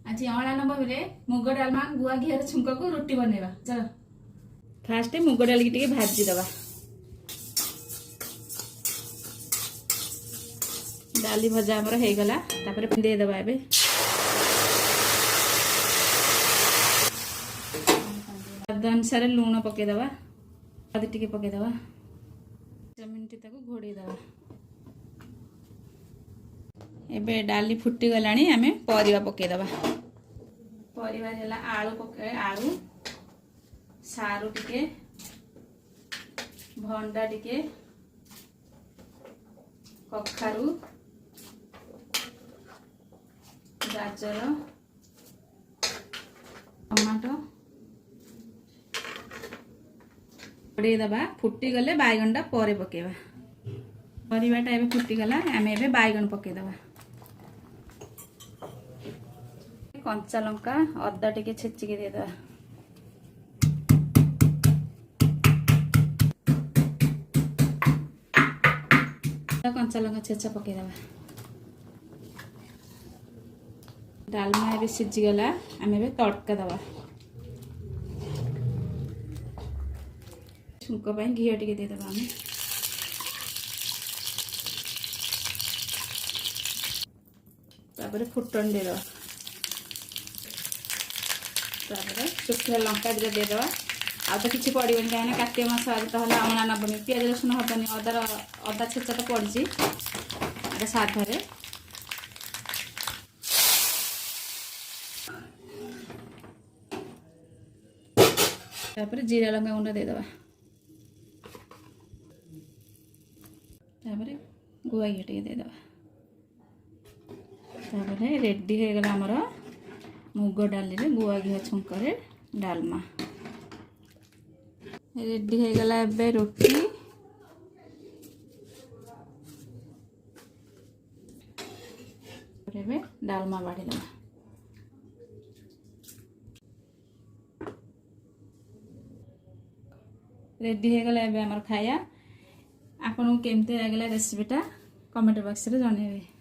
आज अँला नबे मुग डालमा गुआ घी छुंक को रोटी बनवा। चल फास्ट मुग डाल की भाजी दबा। डाली भजा आमर हो गला दे दबा। ए स्वाद अनुसार लुण पकेदबा टी पकेदबा 5 मिनट घोड़े दबा। एबे डाली फुटी गलानी आमे परिवा पकेदबा। परिवा ହେଲା आलू पके आलू सारू टिके भंडा टिके कखारू गाजर टमाटो पड़े दबा। फुटी गले बैगन टा परे पकेबा। परिवाटा एबे फुटी गला आमे एबे बैगन पकेदबा। कंचा लंका अदा टिके छेचिके देदबा। कंचा लंका छेचा पकेदबा। डालमा एबे सिझी गला आमे एबे तड़का दबा। छुंक पई घी टिके देदबा। आमे तापर फुटन देदबा। तापर सुखा लंका दिटा देदबा। आ तो किसी पड़ोनी कहीं कार्तिक मास आज तो अँला नबमी पियाज रसुण हेनी अदा छेचा तो पड़ी साधारे। तापर जीरा लंका गुंडा देदबा। तापर गुआ घी टे देदबा। तापर रेडी हो गला हमर मुग डाली रे गुआ घी छुंकरे डालमा। रेडी हो गला एबे रोटी। एबे डालमा बाड़ी दबा। रेडी हो गला एबे हमर खाया। आपन केमते लागला रेसिपीटा कमेंट बॉक्स रे जणाइबे।